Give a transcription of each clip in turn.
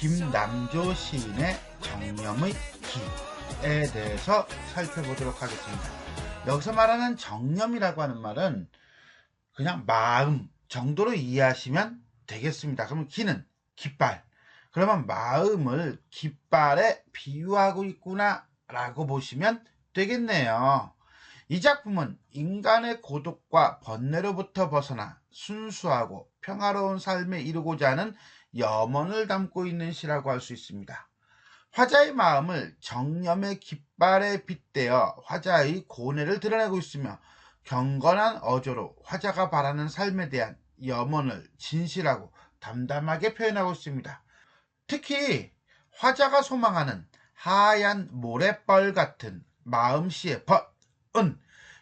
김남조 시인의 정념의 기에 대해서 살펴보도록 하겠습니다. 여기서 말하는 정념이라고 하는 말은 그냥 마음 정도로 이해하시면 되겠습니다. 그러면 기는 깃발, 그러면 마음을 깃발에 비유하고 있구나 라고 보시면 되겠네요. 이 작품은 인간의 고독과 번뇌로부터 벗어나 순수하고 평화로운 삶에 이루고자 하는 염원을 담고 있는 시라고 할 수 있습니다. 화자의 마음을 정념의 깃발에 빗대어 화자의 고뇌를 드러내고 있으며 경건한 어조로 화자가 바라는 삶에 대한 염원을 진실하고 담담하게 표현하고 있습니다. 특히 화자가 소망하는 하얀 모래벌 같은 마음씨의 벗은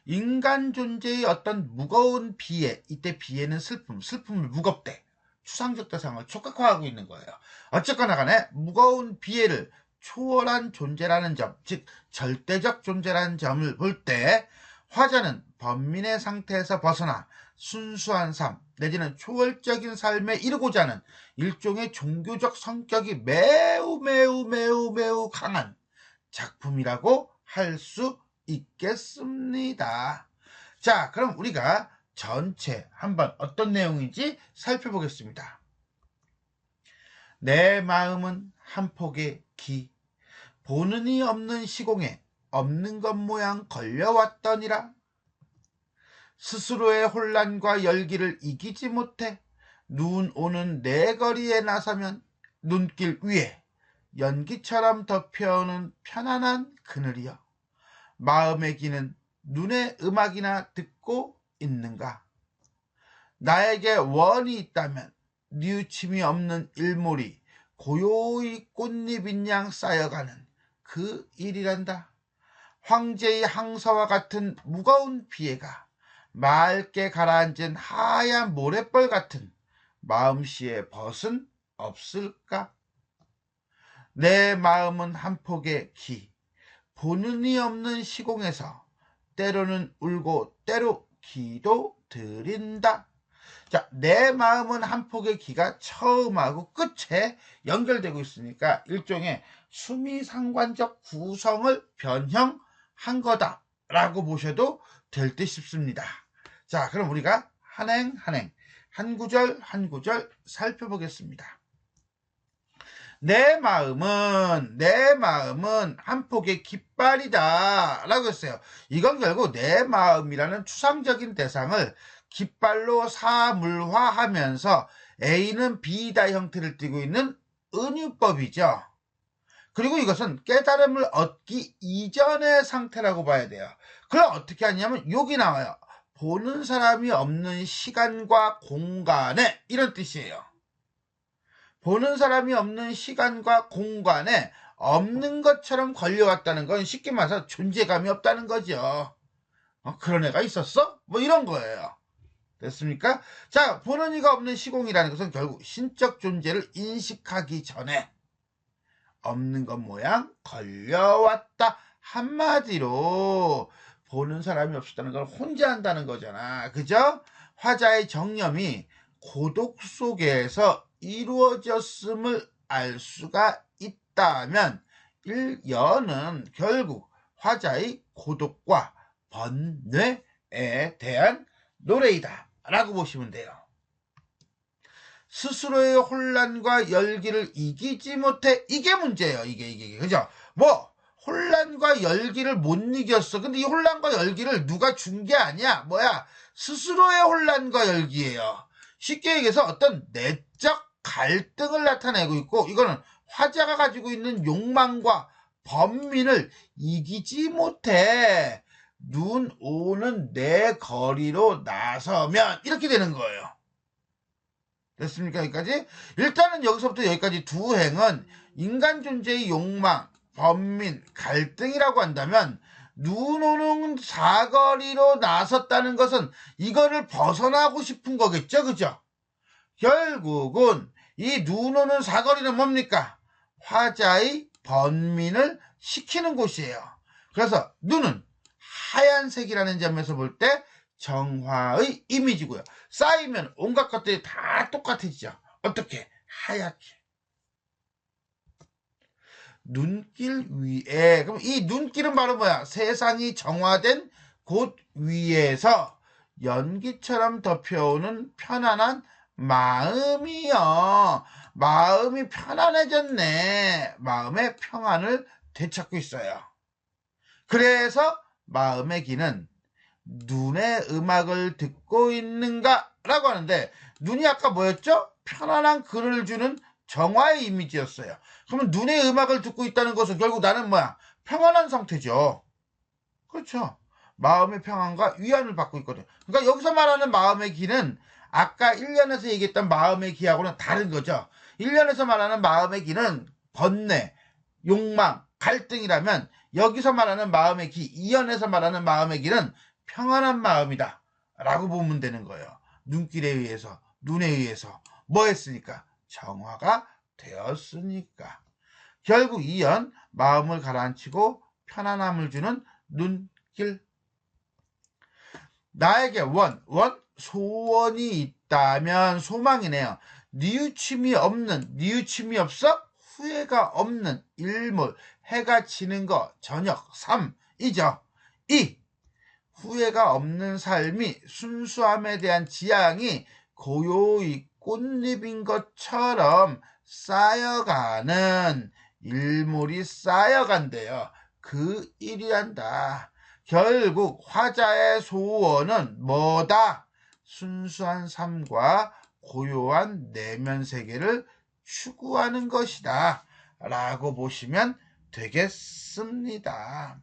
인간 존재의 어떤 무거운 비애, 이때 비애는 슬픔을 무겁대, 추상적 대상을 촉각화하고 있는 거예요. 어쨌거나 간에 무거운 비애를 초월한 존재라는 점, 즉 절대적 존재라는 점을 볼 때 화자는 번민의 상태에서 벗어나 순수한 삶 내지는 초월적인 삶에 이르고자 하는 일종의 종교적 성격이 매우 강한 작품이라고 할 수 있겠습니다. 자, 그럼 우리가 전체 한번 어떤 내용인지 살펴보겠습니다. 내 마음은 한 폭의 기, 보는 이 없는 시공에 없는 것 모양 걸려왔더니라. 스스로의 혼란과 열기를 이기지 못해 눈 오는 내 거리에 나서면 눈길 위에 연기처럼 덮여오는 편안한 그늘이여, 마음의 기는 눈의 음악이나 듣고 있는가? 나에게 원이 있다면 뉘우침이 없는 일몰이 고요히 꽃잎인 양 쌓여가는 그 일이란다. 황제의 항서와 같은 무거운 비애가 맑게 가라앉은 하얀 모래벌 같은 마음씨의 벗은 없을까? 내 마음은 한 폭의 기, 보는 이 없는 시공에서 때로는 울고 때로 기도 드린다. 자, 내 마음은 한 폭의 기가 처음하고 끝에 연결되고 있으니까 일종의 수미상관적 구성을 변형한 거다라고 보셔도 될 듯 싶습니다. 자, 그럼 우리가 한행 한 구절 한 구절 살펴보겠습니다. 내 마음은 한 폭의 깃발이다 라고 했어요. 이건 결국 내 마음이라는 추상적인 대상을 깃발로 사물화하면서 A는 B다 형태를 띠고 있는 은유법이죠. 그리고 이것은 깨달음을 얻기 이전의 상태라고 봐야 돼요. 그럼 어떻게 하냐면 여기 나와요. 보는 사람이 없는 시간과 공간에, 이런 뜻이에요. 보는 사람이 없는 시간과 공간에 없는 것처럼 걸려왔다는 건 쉽게 말해서 존재감이 없다는 거죠. 그런 애가 있었어? 뭐 이런 거예요. 됐습니까? 자, 보는 이가 없는 시공이라는 것은 결국 신적 존재를 인식하기 전에 없는 것 모양 걸려왔다. 한마디로 보는 사람이 없었다는 걸 혼자 한다는 거잖아. 그죠? 화자의 정념이 고독 속에서 이루어졌음을 알 수가 있다면 일연은 결국 화자의 고독과 번뇌에 대한 노래이다 라고 보시면 돼요. 스스로의 혼란과 열기를 이기지 못해, 이게 문제예요. 이게 그죠? 뭐 혼란과 열기를 못 이겼어. 근데 이 혼란과 열기를 누가 준 게 아니야. 뭐야? 스스로의 혼란과 열기예요. 쉽게 얘기해서 어떤 내적 갈등을 나타내고 있고, 이거는 화자가 가지고 있는 욕망과 번민을 이기지 못해 눈 오는 내 거리로 나서면 이렇게 되는 거예요. 됐습니까? 여기까지? 일단은 여기서부터 여기까지 두 행은 인간 존재의 욕망, 번민, 갈등이라고 한다면 눈 오는 사거리로 나섰다는 것은 이거를 벗어나고 싶은 거겠죠? 그죠? 결국은 이 눈 오는 사거리는 뭡니까? 화자의 번민을 시키는 곳이에요. 그래서 눈은 하얀색이라는 점에서 볼 때 정화의 이미지고요. 쌓이면 온갖 것들이 다 똑같아지죠. 어떻게? 하얗게. 눈길 위에. 그럼 이 눈길은 바로 뭐야? 세상이 정화된 곳 위에서 연기처럼 덮여오는 편안한 마음이요. 마음이 편안해졌네. 마음의 평안을 되찾고 있어요. 그래서 마음의 기는 눈의 음악을 듣고 있는가? 라고 하는데, 눈이 아까 뭐였죠? 편안한 글을 주는 정화의 이미지였어요. 그러면 눈의 음악을 듣고 있다는 것은 결국 나는 뭐야? 평안한 상태죠. 그렇죠. 마음의 평안과 위안을 받고 있거든. 그러니까 여기서 말하는 마음의 기는 아까 1년에서 얘기했던 마음의 기하고는 다른 거죠. 1년에서 말하는 마음의 기는 번뇌, 욕망, 갈등이라면 여기서 말하는 마음의 기, 2년에서 말하는 마음의 기는 평안한 마음이다 라고 보면 되는 거예요. 눈길에 의해서, 눈에 의해서 뭐 했으니까? 정화가 되었으니까. 결국 2년 마음을 가라앉히고 편안함을 주는 눈길. 나에게 소원이 있다면 소망이네요. 뉘우침이 없어? 후회가 없는 일몰, 해가 지는 거, 저녁, 삶이죠. 2. 후회가 없는 삶이 순수함에 대한 지향이 고요히 꽃잎인 것처럼 쌓여가는 일몰이 쌓여간대요. 그 일이란다. 결국 화자의 소원은 뭐다? 순수한 삶과 고요한 내면 세계를 추구하는 것이다 라고 보시면 되겠습니다.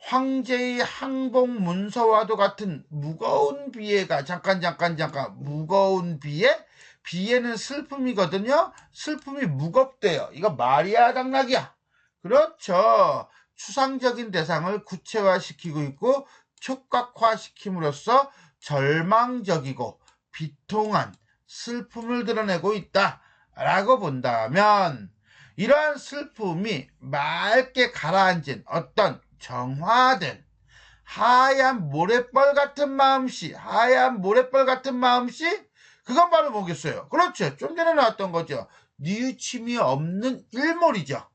황제의 항복 문서와도 같은 무거운 비애가 잠깐 무거운 비애는 슬픔이거든요. 슬픔이 무겁대요. 이거 말이야 당락이야. 그렇죠. 추상적인 대상을 구체화시키고 있고 촉각화시킴으로써 절망적이고 비통한 슬픔을 드러내고 있다라고 본다면 이러한 슬픔이 맑게 가라앉은 어떤 정화된 하얀 모래벌 같은 마음씨, 그건 바로 뭐겠어요? 그렇죠. 좀 전에 나왔던 거죠. 뉘우침이 없는 일몰이죠.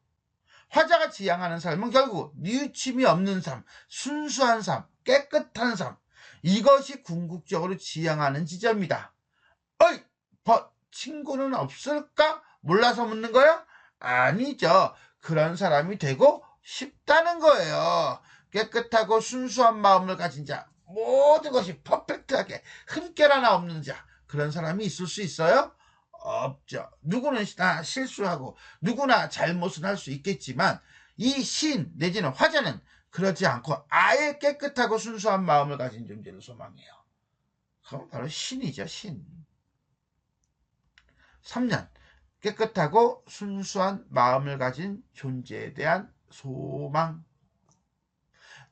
화자가 지향하는 삶은 결국 뉘우침이 없는 삶, 순수한 삶, 깨끗한 삶, 이것이 궁극적으로 지향하는 지점이다. 어이, 친구는 없을까? 몰라서 묻는 거야? 아니죠. 그런 사람이 되고 싶다는 거예요. 깨끗하고 순수한 마음을 가진 자, 모든 것이 퍼펙트하게 흠결 하나 없는 자, 그런 사람이 있을 수 있어요? 없죠. 누구는 다 실수하고 누구나 잘못은 할 수 있겠지만 이 신 내지는 화자는 그렇지 않고 아예 깨끗하고 순수한 마음을 가진 존재를 소망해요. 그건 바로 신이죠. 신. 3년 깨끗하고 순수한 마음을 가진 존재에 대한 소망.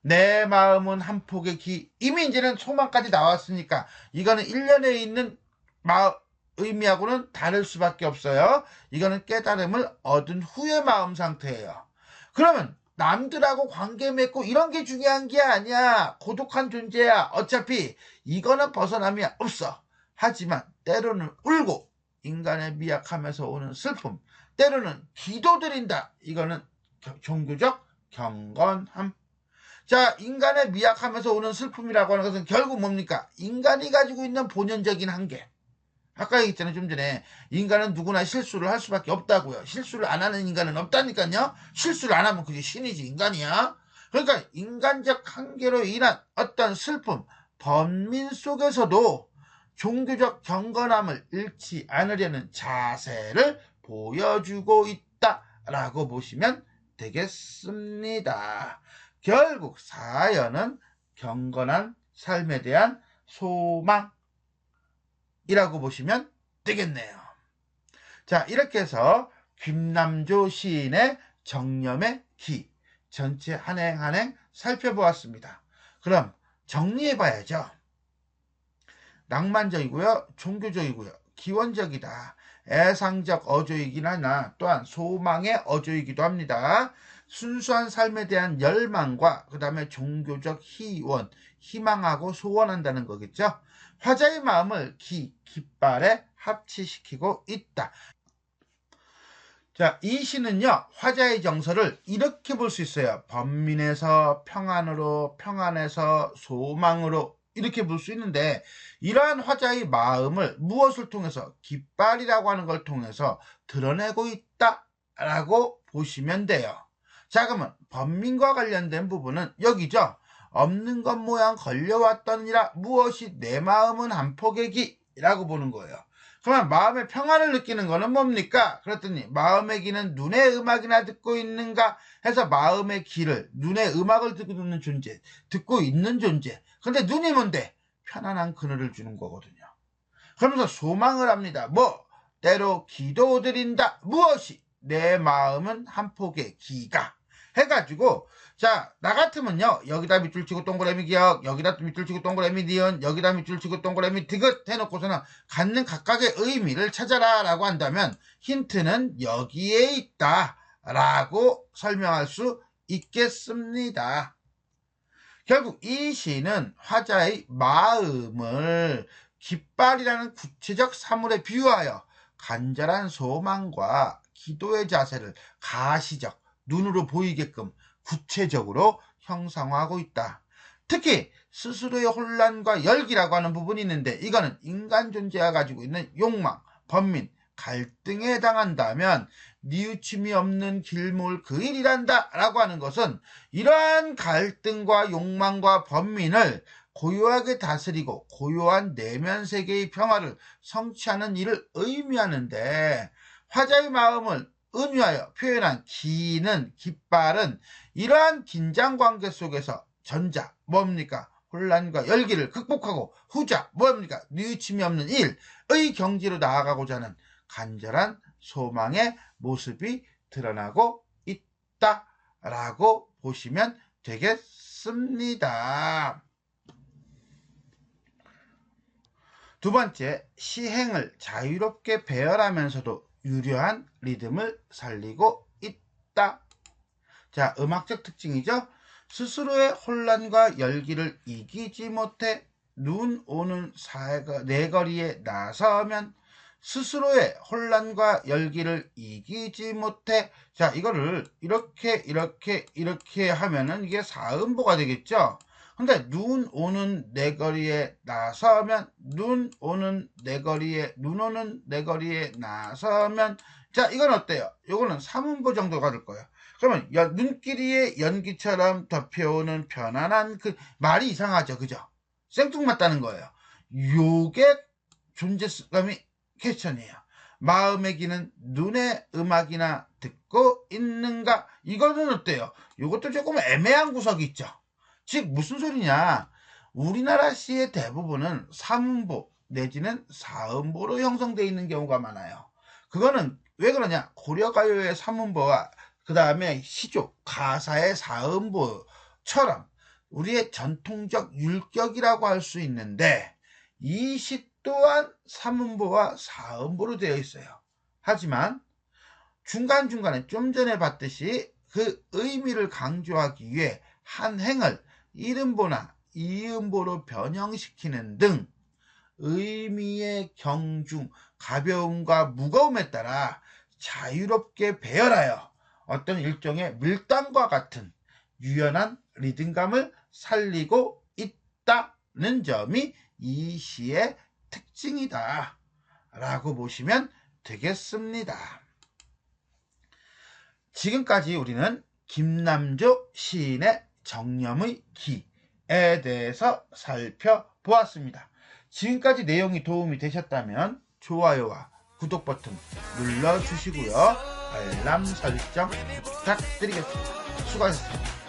내 마음은 한 폭의 기. 이미 이제는 소망까지 나왔으니까 이거는 1년에 있는 의미하고는 다를 수밖에 없어요. 이거는 깨달음을 얻은 후의 마음 상태예요. 그러면 남들하고 관계 맺고 이런 게 중요한 게 아니야. 고독한 존재야. 어차피 이거는 벗어남이 없어. 하지만 때로는 울고 인간의 미약함에서 오는 슬픔, 때로는 기도드린다. 이거는 종교적 경건함. 자, 인간의 미약함에서 오는 슬픔이라고 하는 것은 결국 뭡니까? 인간이 가지고 있는 본연적인 한계. 아까 얘기했잖아요. 좀 전에 인간은 누구나 실수를 할 수밖에 없다고요. 실수를 안 하는 인간은 없다니까요. 실수를 안 하면 그게 신이지 인간이야. 그러니까 인간적 한계로 인한 어떤 슬픔, 번민 속에서도 종교적 경건함을 잃지 않으려는 자세를 보여주고 있다라고 보시면 되겠습니다. 결국 사연은 경건한 삶에 대한 소망이라고 보시면 되겠네요. 자, 이렇게 해서 김남조 시인의 정념의 기 전체 한 행 한 행 살펴보았습니다. 그럼 정리해봐야죠. 낭만적이고요, 종교적이고요, 기원적이다. 애상적 어조이긴 하나 또한 소망의 어조이기도 합니다. 순수한 삶에 대한 열망과 그 다음에 종교적 희원, 희망하고 소원한다는 거겠죠. 화자의 마음을 깃발에 합치시키고 있다. 자, 이 시는요, 화자의 정서를 이렇게 볼 수 있어요. 번민에서 평안으로, 평안에서 소망으로 이렇게 볼 수 있는데, 이러한 화자의 마음을 무엇을 통해서, 깃발이라고 하는 걸 통해서 드러내고 있다라고 보시면 돼요. 자, 그러면 번민과 관련된 부분은 여기죠. 없는 것 모양 걸려왔더니라 무엇이 내 마음은 한 폭의 기라고 보는 거예요. 그러면 마음의 평안을 느끼는 거는 뭡니까? 그랬더니 마음의 귀는 눈의 음악이나 듣고 있는가 해서 마음의 귀를, 눈의 음악을 듣고 있는 존재, 듣고 있는 존재. 근데 눈이 뭔데? 편안한 그늘을 주는 거거든요. 그러면서 소망을 합니다. 뭐? 때로 기도 드린다. 무엇이? 내 마음은 한 폭의 기가. 해가지고, 자, 나 같으면요, 여기다 밑줄 치고 동그라미 기억, 여기다 밑줄 치고 동그라미 니은, 여기다 밑줄 치고 동그라미 디귿 해놓고서는 갖는 각각의 의미를 찾아라 라고 한다면 힌트는 여기에 있다 라고 설명할 수 있겠습니다. 결국 이 시는 화자의 마음을 깃발이라는 구체적 사물에 비유하여 간절한 소망과 기도의 자세를 가시적, 눈으로 보이게끔 구체적으로 형상화하고 있다. 특히 스스로의 혼란과 열기라고 하는 부분이 있는데 이거는 인간 존재가 가지고 있는 욕망, 번민, 갈등에 해당한다면 뉘우침이 없는 길몰 그 일이란다 라고 하는 것은 이러한 갈등과 욕망과 번민을 고요하게 다스리고 고요한 내면 세계의 평화를 성취하는 일을 의미하는데 화자의 마음을 은유하여 표현한 기는, 깃발은 이러한 긴장관계 속에서 전자, 뭡니까? 혼란과 열기를 극복하고 후자, 뭡니까? 뉘우침이 없는 일의 경지로 나아가고자 하는 간절한 소망의 모습이 드러나고 있다라고 보시면 되겠습니다. 두 번째, 시행을 자유롭게 배열하면서도 유려한 리듬을 살리고 있다. 자, 음악적 특징이죠. 스스로의 혼란과 열기를 이기지 못해 눈 오는 내거리에 나서면 스스로의 혼란과 열기를 이기지 못해, 자, 이거를 이렇게 하면은 이게 사음보가 되겠죠. 근데 눈 오는 내거리에 나서면, 눈 오는 내거리에 나서면, 자, 이건 어때요? 이거는 삼음보 정도가 될 거예요. 그러면 눈길이의 연기처럼 덮여오는 편안한 그 말이 이상하죠, 그죠? 생뚱맞다는 거예요. 요게 존재감이 퀘스천이에요. 마음의 귀는 눈의 음악이나 듣고 있는가? 이거는 어때요? 이것도 조금 애매한 구석이 있죠. 즉 무슨 소리냐, 우리나라 시의 대부분은 삼음보 내지는 사음보로 형성되어 있는 경우가 많아요. 그거는 왜 그러냐, 고려가요의 삼음보와 그 다음에 시조, 가사의 사음보처럼 우리의 전통적 율격이라고 할 수 있는데 이 시 또한 삼음보와 사음보로 되어 있어요. 하지만 중간중간에 좀 전에 봤듯이 그 의미를 강조하기 위해 한 행을 이음보나 이음보로 변형시키는 등 의미의 경중, 가벼움과 무거움에 따라 자유롭게 배열하여 어떤 일종의 밀당과 같은 유연한 리듬감을 살리고 있다는 점이 이 시의 특징이다 라고 보시면 되겠습니다. 지금까지 우리는 김남조 시인의 정념의 기에 대해서 살펴보았습니다. 지금까지 내용이 도움이 되셨다면 좋아요와 구독 버튼 눌러주시고요. 알람 설정 부탁드리겠습니다. 수고하셨습니다.